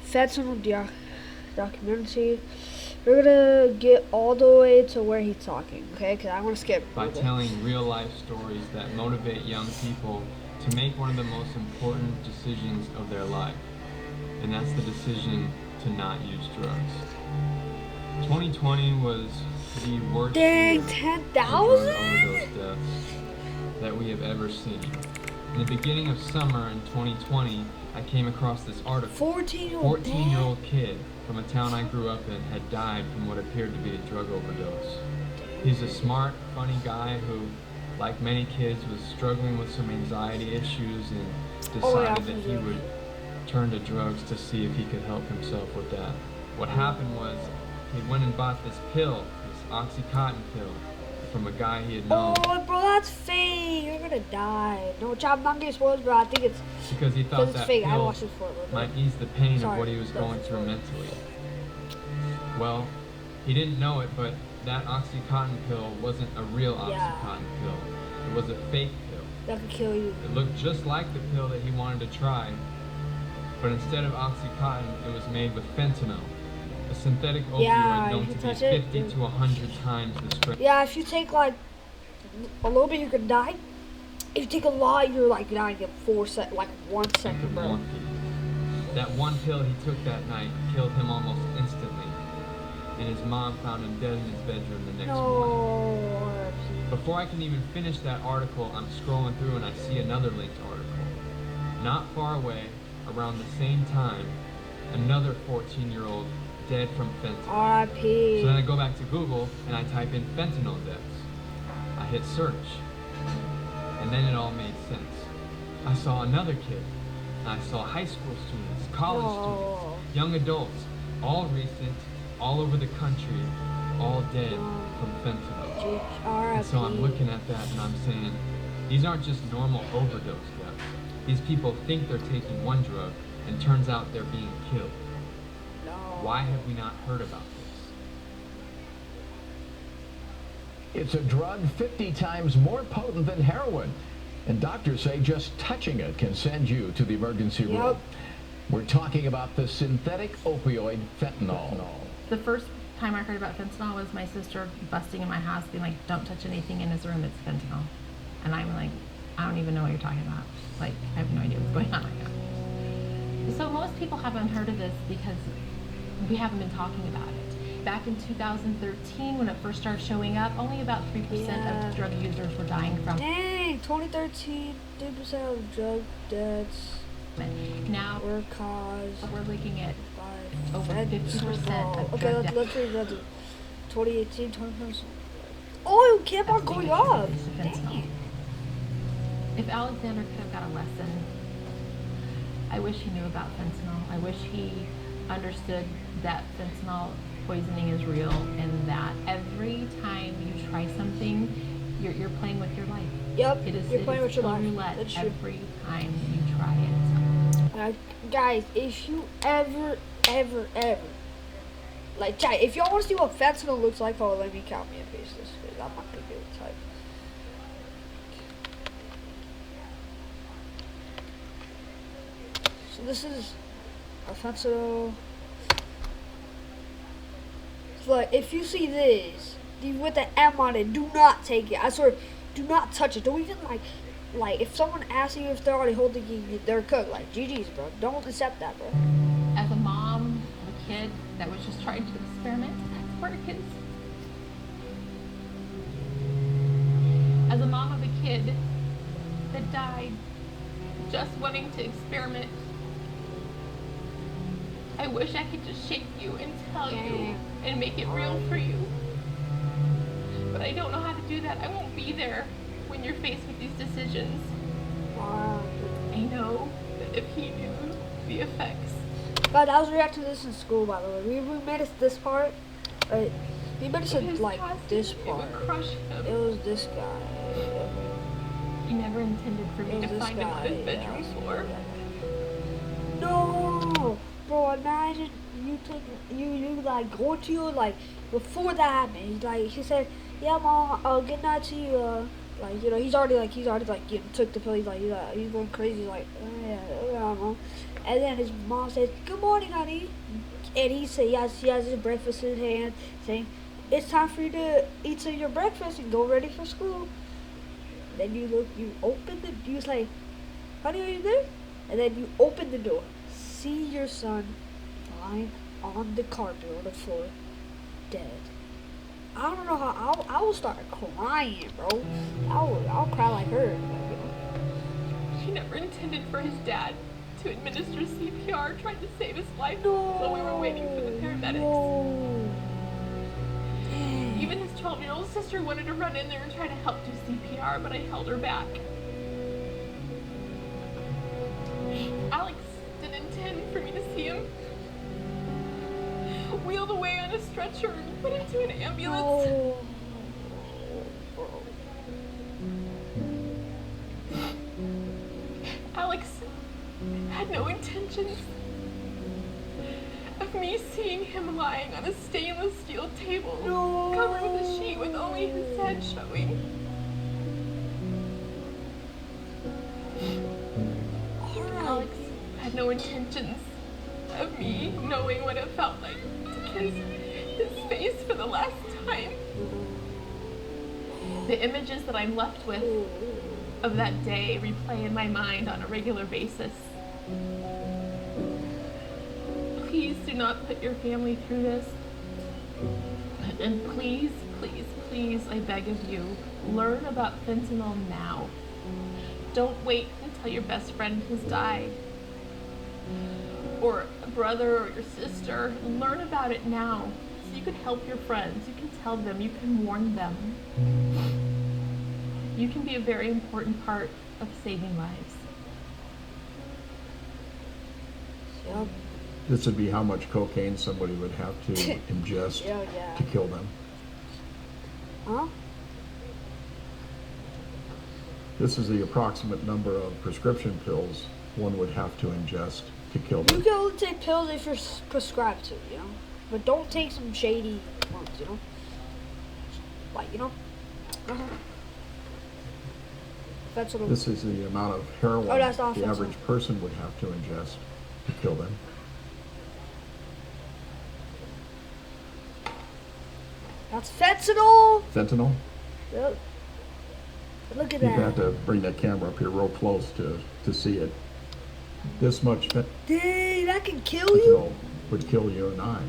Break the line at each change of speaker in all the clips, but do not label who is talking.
fentanyl documentary. We're gonna get all the way to where he's talking, okay? Because I want to skip.
By telling real life stories that motivate young people to make one of the most important decisions of their life. And that's the decision to not use drugs. 2020 was the worst year for
10,000?
drug overdose deaths that we have ever seen. In the beginning of summer in 2020, I came across this article. 14-year-old kid from a town I grew up in had died from what appeared to be a drug overdose. He's a smart, funny guy who, like many kids, was struggling with some anxiety issues and decided that he would turn to drugs to see if he could help himself with that. What happened was he went and bought this pill, this Oxycontin pill, from a guy he had known.
Oh, bro, that's fake. You're gonna die. No, I'm not getting spoiled, bro. I think it's
because he thought that
fake. I
pill
watched it for
might ease the pain of what he was going through mentally. Well, he didn't know it, but that Oxycontin pill wasn't a real Oxycontin pill. It was a fake pill.
That could kill you.
It looked just like the pill that he wanted to try, but instead of Oxycontin, it was made with fentanyl, a synthetic opioid known to be 50 to 100 times the strength.
Yeah, if you take like a little bit, you could die. If you take a lot, you're like dying in 1 second, bro.
That one pill he took that night killed him almost instantly, and his mom found him dead in his bedroom the next morning. Before I can even finish that article, I'm scrolling through and I see another linked article. Not far away, around the same time, another 14-year-old dead from fentanyl.
R.I.P.
So then I go back to Google and I type in fentanyl deaths. I hit search, and then it all made sense. I saw another kid, and I saw high school students, college students, young adults, all recent, all over the country, all dead from fentanyl. And so I'm looking at that and I'm saying, these aren't just normal overdose deaths. These people think they're taking one drug, and turns out they're being killed. Why have we not heard about this?
It's a drug 50 times more potent than heroin, and doctors say just touching it can send you to the emergency room. We're talking about the synthetic opioid fentanyl.
The first time I heard about fentanyl was my sister busting in my house being like, don't touch anything in his room, it's fentanyl. And I'm like, I don't even know what you're talking about. Like, I have no idea what's going on right now. So most people haven't heard of this because we haven't been talking about it. Back in 2013, when it first started showing up, only about 3% of drug users were dying from it.
Dang, 2013, 3% of drug deaths
now
were caused.
We're looking at over 50% of
okay,
drug deaths.
let's read that. 2018, 20%. Oh, it kept on going up. Dang.
If Alexander could have got a lesson, I wish he knew about fentanyl. I wish he understood that fentanyl poisoning is real, and that every time you try something, you're playing with your life.
Yep,
You're playing with your life. That's true. Every time you try it.
Guys, if you ever, like, if y'all want to see what fentanyl looks like, let me copy and paste this, because I'm not going to be able to type. So this is a fentanyl. So like, if you see this, with the M on it, do not take it. I swear, do not touch it. Don't even like if someone asks you if they're already holding you, they're cooked. Like, GG's, bro. Don't accept that, bro.
As a mom of a kid that was just trying to experiment, that's where it is. As a mom of a kid that died just wanting to experiment, I wish I could just shake you and tell you and make it real for you. But I don't know how to do that. I won't be there when you're faced with these decisions. I know that if he knew the effects.
God, I was reacting to this in school, by the way. We made it this part. Right? We made it like this part.
It would crush him.
It was this guy.
He never intended for me to find him on his bedroom floor.
No! Bro, imagine you like go to you like before that happened. He said, yeah, mom, good night to you. Like, he's already took the pill. He's like, he's going crazy. He's like, oh, yeah, mom. And then his mom says, "Good morning, honey." And he has his breakfast in his hand, saying, "It's time for you to eat some of your breakfast and go ready for school." Then you open the, you say, "Honey, are you there?" And then you open the door, see your son lying on the carpet on the floor, dead. I don't know how, I will start crying, bro. I'll cry like her.
She never intended for his dad to administer CPR, trying to save his life
No.
while we were waiting for the paramedics.
No.
Even his 12-year-old sister wanted to run in there and try to help do CPR, but I held her back. Alex didn't intend for me to see him wheeled away on a stretcher and put into an ambulance.
No.
Alex had no intentions of me seeing him lying on a stainless steel table covered with a sheet with only his head showing. Alex had no intentions of me knowing what it felt like to kiss his face for the last time. The images that I'm left with of that day replay in my mind on a regular basis. Please do not put your family through this. And please, please, please, I beg of you, learn about fentanyl now. Don't wait until your best friend has died, or a brother or your sister. Learn about it now so you can help your friends. You can tell them, you can warn them. You can be a very important part of saving lives.
Yep.
This would be how much cocaine somebody would have to ingest
Yeah.
to kill them.
Huh?
This is the approximate number of prescription pills one would have to ingest to kill
You
them.
can only take pills if you're prescribed to, you know? But don't take some shady ones, you know? Like, you know? That's what
This is the amount of heroin
that's not
the
fentanyl.
average person would have to ingest to kill them.
That's fentanyl!
Fentanyl?
Yep. Look at
You'd have
that.
to bring that camera up here real close to see it. This much
Dang, that can kill you?
fentanyl would kill you and I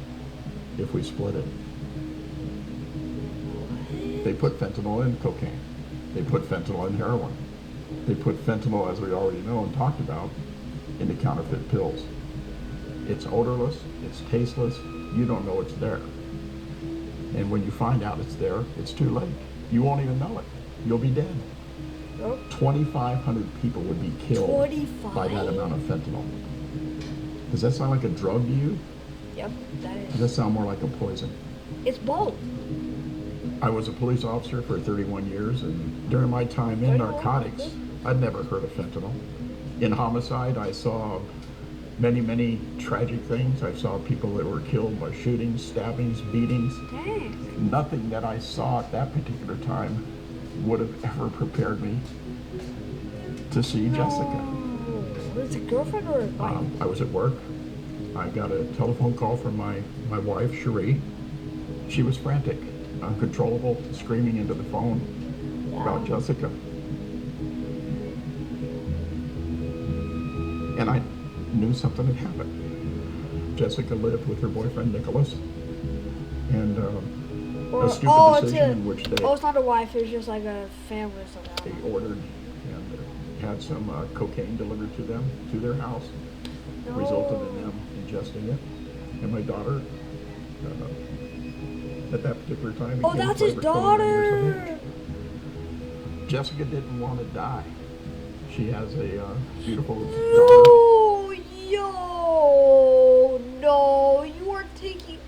if we split it. They put fentanyl in cocaine. They put fentanyl in heroin. They put fentanyl, as we already know and talked about, into counterfeit pills. It's odorless, it's tasteless, you don't know it's there. And when you find out it's there, it's too late. You won't even know it. You'll be dead.
Oh.
2,500 people would be killed
25?
by that amount of fentanyl. Does that sound like a drug to you?
Yep, that
Does
is.
that sound more like a poison?
It's both.
I was a police officer for 31 years, and during my time in
31?
narcotics, I'd never heard of fentanyl. In homicide, I saw many, many tragic things. I saw people that were killed by shootings, stabbings, beatings.
Dang.
Nothing that I saw at that particular time would have ever prepared me to see Jessica.
Was it a girlfriend or a wife?
I was at work. I got a telephone call from my wife, Cherie. She was frantic, uncontrollable, screaming into the phone about Jessica. And I knew something had happened. Jessica lived with her boyfriend, Nicholas, and a stupid decision in which
it's not a wife, it was just like a family or something.
they ordered and had some cocaine delivered to them, to their house, resulted in them ingesting it. And my daughter, at that particular time,
Oh,
became
that's his
12 years of
daughter!
age. Jessica didn't want to die. She has a beautiful daughter.
No, no, you're taking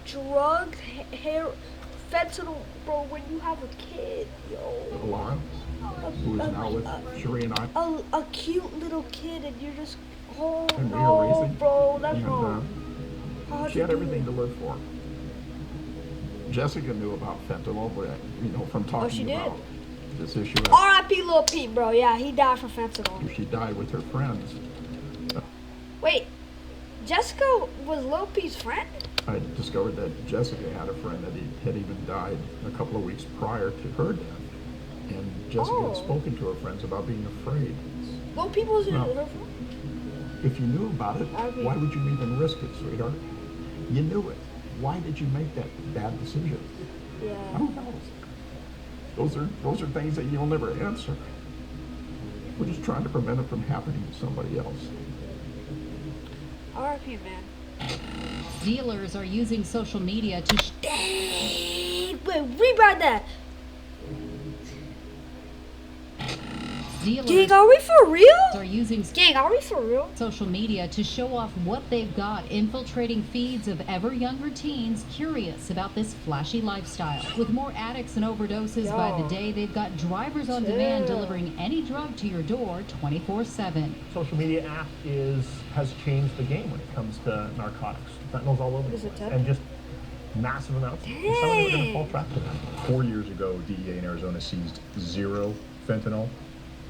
drugs, fentanyl, bro, when you have a kid,
Laura, who is now with Cherie and I.
A cute little kid, and you're just, oh
And we are
no,
raising,
bro, that's
and,
wrong.
she had everything to live for. Jessica knew about fentanyl, but from talking
she did?
about this issue.
R.I.P. Lil Peep, bro. Yeah, he died from fentanyl.
She died with her friends.
Wait, Jessica was Lil Peep's friend?
I discovered that Jessica had a friend that had even died a couple of weeks prior to her death. And Jessica had spoken to her friends about being afraid.
Lil Peep wasn't
No.
her friend?
If you knew about it, why would you even risk it, sweetheart? You knew it. Why did you make that bad decision?
Yeah.
Who knows? Those are things that you'll never answer. We're just trying to prevent it from happening to somebody else.
R.I.P. man.
Dealers are using social media to...
Dang! Wait, rewrite that.
Dealers
Gang, are we for real?
are using
Gang, are we for real?
social media to show off what they've got, infiltrating feeds of ever younger teens curious about this flashy lifestyle. With more addicts and overdoses by the day, they've got drivers on demand delivering any drug to your door 24/7.
Social media app has changed the game when it comes to narcotics. Fentanyl's all over the
Is it
place,
tough?
and just massive amounts. And some of them are going to fall trap to that.
4 years ago, DEA in Arizona seized 0 fentanyl.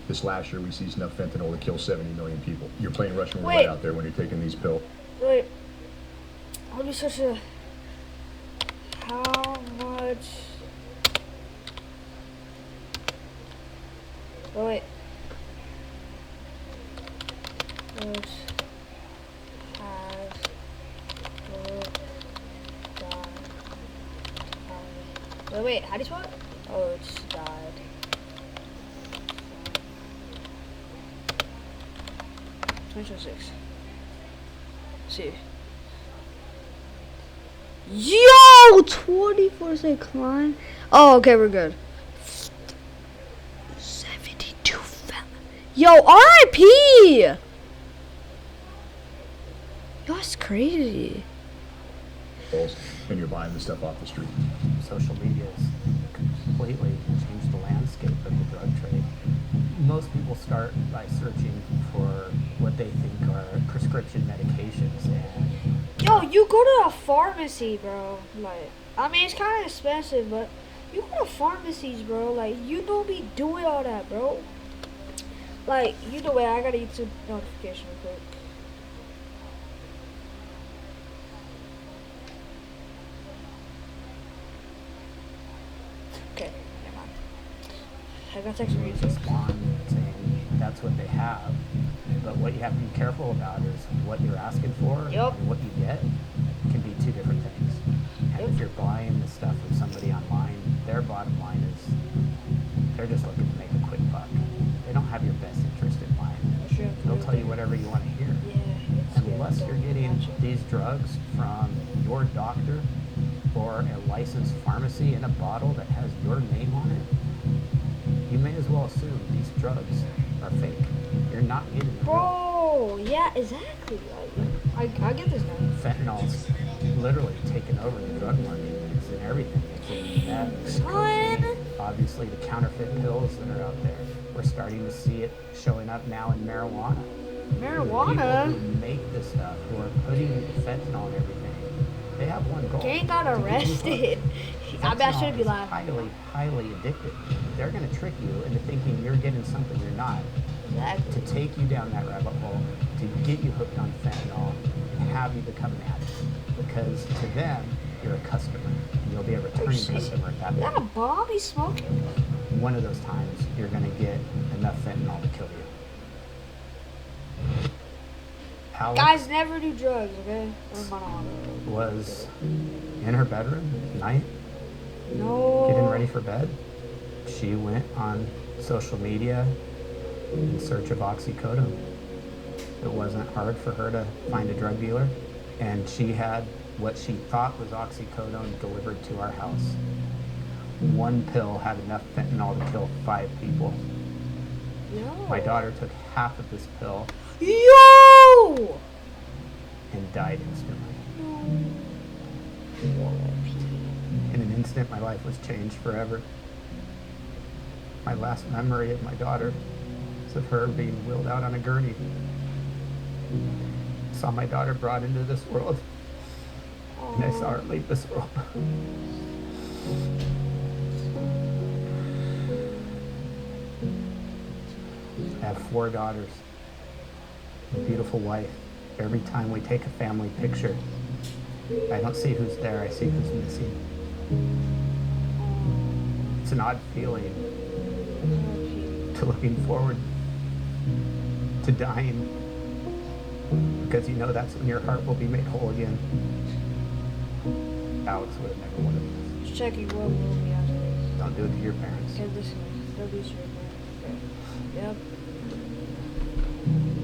This last year, we seized enough fentanyl to kill 70 million people. You're playing Russian roulette out there when you're taking these pills.
Wait. I'll be such a... How much... Oh, wait. Which has died. Wait, how do you spell it? Oh, it's died. See. Yo! 24 climb. Oh, okay, we're good. 72 fella. Yo, R.I.P. Yo, that's crazy.
And you're buying this stuff off the street.
Social media has completely changed the landscape of the drug trade. Most people start by searching for what they think are prescription medications, and
Yo, you go to a pharmacy, bro. Like, I mean, it's kind of expensive, but you go to pharmacies, bro. Like, you don't be doing all that, bro. Like, either way, I gotta YouTube notification real quick. Okay, never mind. I got text from you.
respond saying that's what they have. But what you have to be careful about is what you're asking for and what you get can be two different things. And if you're buying the stuff from somebody online, their bottom line is they're just looking to make a quick buck. They don't have your best interest in mind. They'll tell you whatever you want to hear. Unless you're getting these drugs from your doctor or a licensed pharmacy in a bottle that has your name on it, you may as well assume these drugs are fake. You're not getting them.
Bro, yeah, exactly. I get this now.
Fentanyl's literally taken over the drug market. It's in everything. It's in meth, it's in cocaine, obviously the counterfeit pills that are out there. We're starting to see it showing up now in marijuana.
Marijuana?
The people who make this stuff, who are putting fentanyl and everything, they have one goal.
Gang got arrested. I bet I shouldn't be laughing.
Highly, highly addictive. They're going to trick you into thinking you're getting something you're not.
Exactly.
To take you down that rabbit hole, to get you hooked on fentanyl, and have you become an addict. Because to them, you're a customer. And you'll be a returning customer at that
Is that a
point.
bomb he's smoking?
One of those times, you're going to get enough fentanyl to kill you. Alex
Guys, never do drugs, okay? Or my mom.
was in her bedroom at night,
No.
getting ready for bed. She went on social media in search of oxycodone. It wasn't hard for her to find a drug dealer, and she had what she thought was oxycodone delivered to our house. One pill had enough fentanyl to kill 5 people.
Yo.
My daughter took half of this pill
Yo!
and died instantly. In an instant, my life was changed forever. My last memory of my daughter is of her being wheeled out on a gurney. Saw my daughter brought into this world, and I saw her leave this world. I have 4 daughters, a beautiful wife. Every time we take a family picture, I don't see who's there, I see who's missing. It's an odd feeling to looking forward to dying, because you know that's when your heart will be made whole again. Alex would have never wanted this.
Just checking what will be after this.
Don't do it to your parents.
Okay, this they'll be straight. Okay. Yep.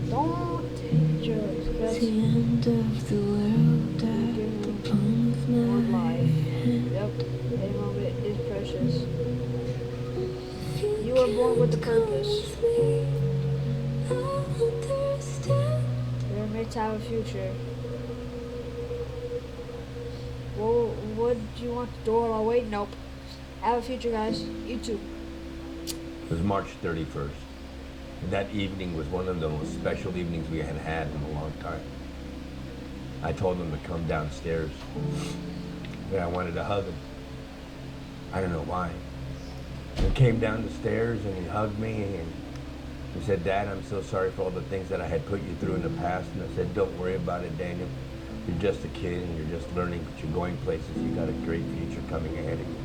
Don't take drugs. That's
the end of the world at the palm of
more
my
life.
hand.
Yep. Every moment is precious. You were born with a purpose. You're meant to have a future. Well, what do you want the door? Oh, wait, nope. Have a future, guys. You too.
It was March 31st. And that evening was one of the most special evenings we had had in a long time. I told him to come downstairs. And I wanted to hug him. I don't know why. He came down the stairs and he hugged me and he said, "Dad, I'm so sorry for all the things that I had put you through in the past." And I said, "Don't worry about it, Daniel. You're just a kid and you're just learning, but you're going places. You got a great future coming ahead of you.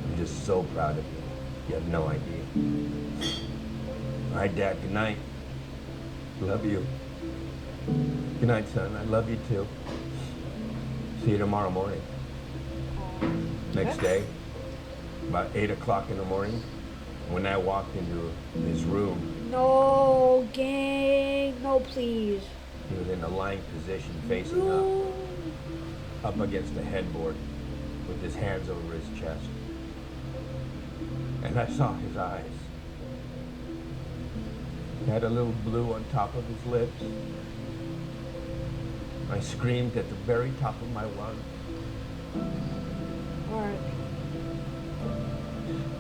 I'm just so proud of you. You have no idea." All right, Dad, good night. Love you. Good night, son. I love you too. See you tomorrow morning. Next day, about 8 o'clock in the morning, when I walked into his room,
No, gang. No, please.
he was in a lying position facing up against the headboard with his hands over his chest. And I saw his eyes. He had a little blue on top of his lips. I screamed at the very top of my lungs.
Alright.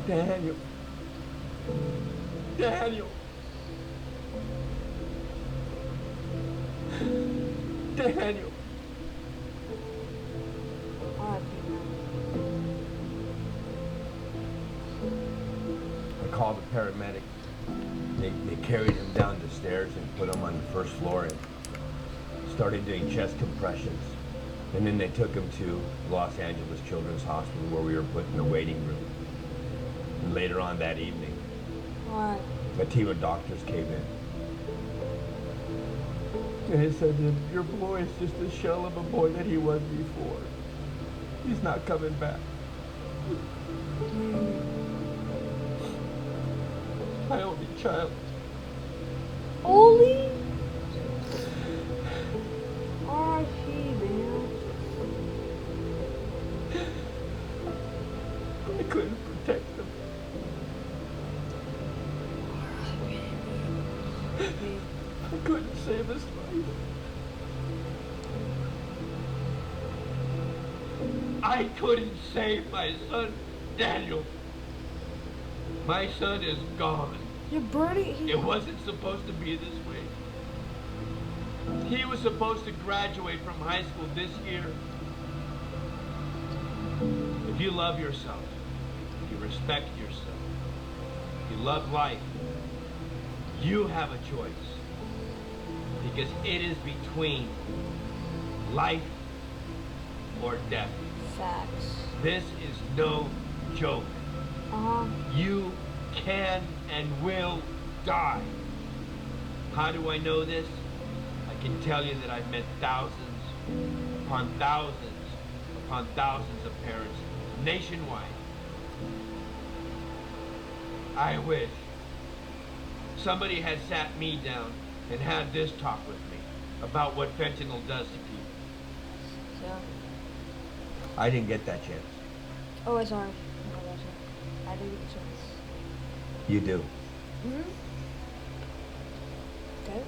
Daniel. Daniel. Daniel.
Alright,
I called the paramedic. They carried him down the stairs and put him on the first floor and started doing chest compressions. And then they took him to Los Angeles Children's Hospital where we were put in a waiting room. And later on that evening,
Alright.
a team of doctors came in. And they said that your boy is just a shell of a boy that he was before. He's not coming back. My only child.
Holy? R.I.P., man.
I couldn't protect him. I couldn't save his life. I couldn't save my son, Daniel. My son is gone.
You're burning.
It wasn't supposed to be this way. He was supposed to graduate from high school this year. If you love yourself, if you respect yourself, if you love life, you have a choice. Because it is between life or death.
Facts.
This is no joke. You can and will die. How do I know this? I can tell you that I've met thousands upon thousands upon thousands of parents nationwide. I wish somebody had sat me down and had this talk with me about what fentanyl does to people.
Yeah.
I didn't get that chance.
Oh, I'm sorry. I didn't get the chance.
You do.
Okay.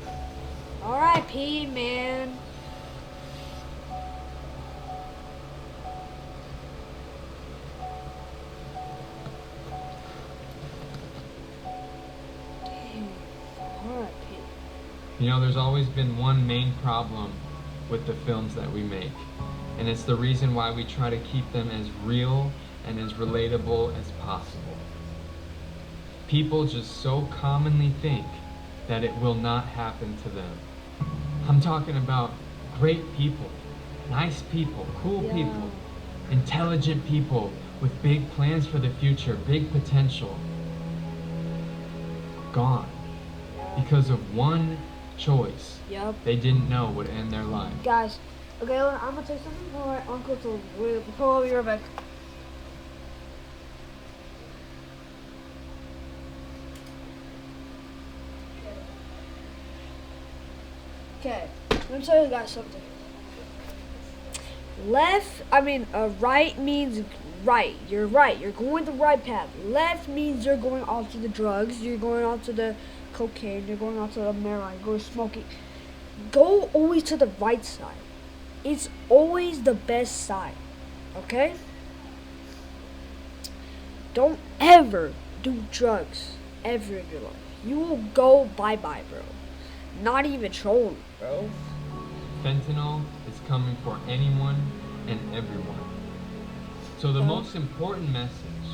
R.I.P., man. Damn. R.I.P.
You know, there's always been one main problem with the films that we make, and it's the reason why we try to keep them as real and as relatable as possible. People just so commonly think that it will not happen to them. I'm talking about great people, nice people, cool people, intelligent people with big plans for the future, big potential. Gone. Because of one choice they didn't know would end their life.
Guys, okay, I'm gonna take something from my uncle to pull over your back. Okay, let me tell you guys something. Right means right. You're right. You're going the right path. Left means you're going off to the drugs. You're going off to the cocaine. You're going off to the marijuana. You're going smoking. Go always to the right side. It's always the best side. Okay? Don't ever do drugs ever in your life. You will go bye-bye, bro. Not even trolling, bro.
Fentanyl is coming for anyone and everyone. So the most important message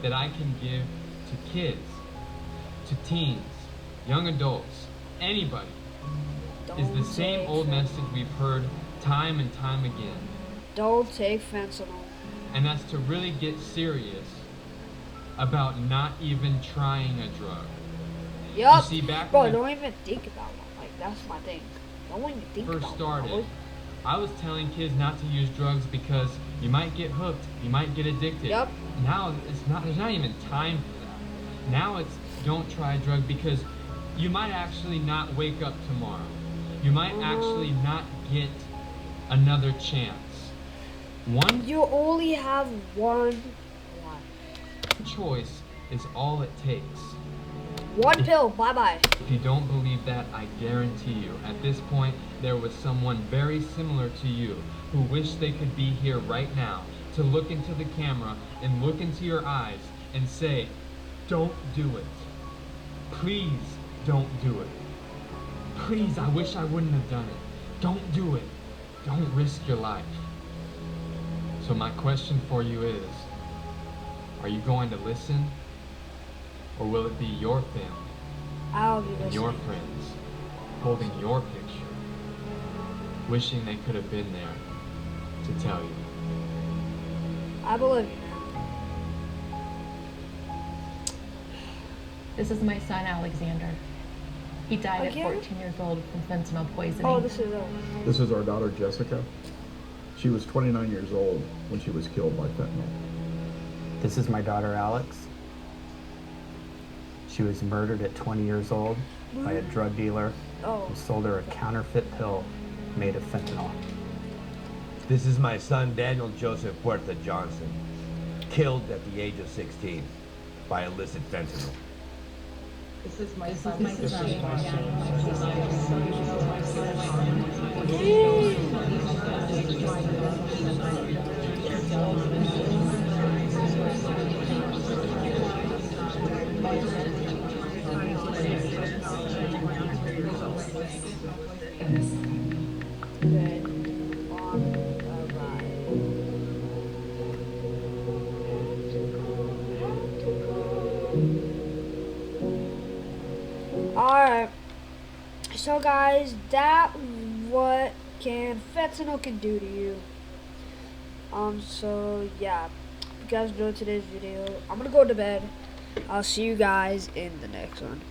that I can give to kids, to teens, young adults, anybody, is the same old message we've heard time and time again.
Don't take fentanyl.
And that's to really get serious about not even trying a drug.
Yup.
You see, back
bro,
when
don't even think about one. Like, that's my thing. Don't even think
first
about
started,
one.
I was telling kids not to use drugs because you might get hooked, you might get addicted.
Yup.
Now there's not even time for that. Now it's don't try a drug because you might actually not wake up tomorrow. You might actually not get another chance.
You only have one
choice is all it takes.
One pill, bye-bye.
If you don't believe that, I guarantee you, at this point, there was someone very similar to you who wished they could be here right now to look into the camera and look into your eyes and say, don't do it. Please don't do it. Please, I wish I wouldn't have done it. Don't do it. Don't risk your life. So my question for you is, are you going to listen? Or will it be your family and your friends holding your picture, wishing they could have been there to tell you?
I believe you.
This is my son, Alexander. He died at 14 years old from fentanyl poisoning.
Oh,
this is our daughter, Jessica. She was 29 years old when she was killed by fentanyl.
This is my daughter, Alex. She was murdered at 20 years old by a drug dealer who sold her a counterfeit pill made of fentanyl.
This is my son, Daniel Joseph Puerta Johnson, killed at the age of 16 by illicit fentanyl.
This is my son.
Alright, so guys, that what fentanyl can do to you. So yeah, if you guys enjoyed today's video, I'm gonna go to bed. I'll see you guys in the next one.